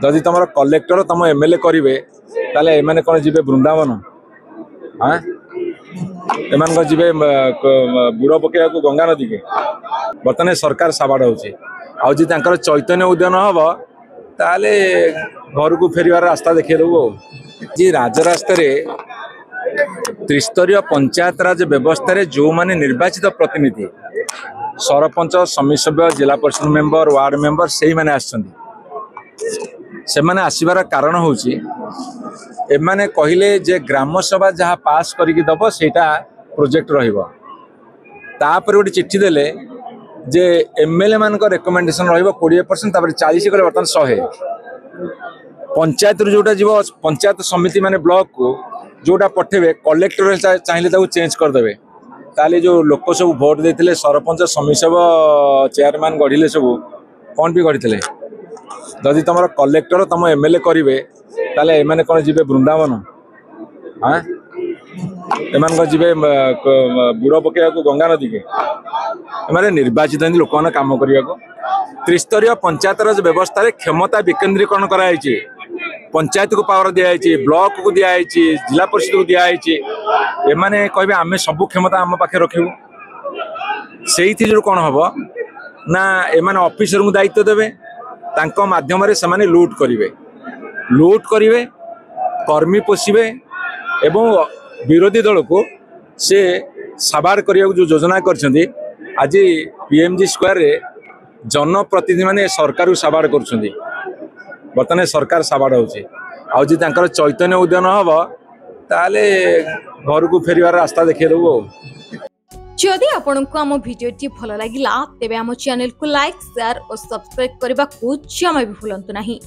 जदि तुम कलेक्टर तुम एमएलए करेंगे ताले एमाने कौन जी वृंदावन हाँ एमान जी बुड़ पकड़ा गंगा नदी के बर्तमान सरकार साबाड़ होची चैतन्य उद्यान हम ताले घर को फेरबार रास्ता देखिए देबू जी राजरास्त त्रिस्तरीय पंचायत राज व्यवस्था जो माने निर्वाचित प्रतिनिधि सरपंच समिति सभ्य जिला परिषद मेंबर वार्ड मेंबर से माने से माने आसबार कारण होची एमाने कहले जे ग्राम सभा जहाँ पास करके दब सेटा प्रोजेक्ट रहिबो तापर गोटे चिट्ठी देले जे एमएलए मान रेकमेंडेशन रहिबो 20% तापर 40 करे बर्तन 100 पंचायत जोटा जीव पंचायत समिति माने ब्लॉक को जोटा पठेबे कलेक्टर चाहिए ताको चेंज करदेवे ताले जो लोक सब भोट देते सरपंच समिति सभा चेयरमैन गढ़िले सब कौन भी गढ़ी जदि तुम कलेक्टर तुम एमएलए करेंगे ताले एमाने कौन जी वृंदावन हाँ एमान जी बुड़ पकड़ा गंगा नदी के एमाने निर्वाचित लोक मैंने कम करने त्रिस्तरीय पंचायत राज व्यवस्था क्षमता विकेन्द्रीकरण कराई पंचायत को पावर दिखाई ब्लॉक को दिखाई जिला परिषद को दिखाई एमाने कहे आम सब क्षमता आम पाखे रखू से कौन हम ना एमाने ऑफिसर को दायित्व देवे तांको माध्यम से माने लूट करिवे कर्मी पोषिबे एवं विरोधी दल को से साबाड़ करने जो योजना करछंदी आज पीएमजी स्क्वायर रे जनप्रतिनिधि माने सरकार को साबाड़ करछंदी बर्तमान सरकार साबाड़ होची आ जी तांकर चैतन्य उद्यान हम ताले घर को फेरबार रास्ता देखिए देबू जदि आपंक आम भिडी भल लगा तेब आम चैनल को लाइक शेयर और सब्सक्राइब करने को जमा भी भूलु नहीं।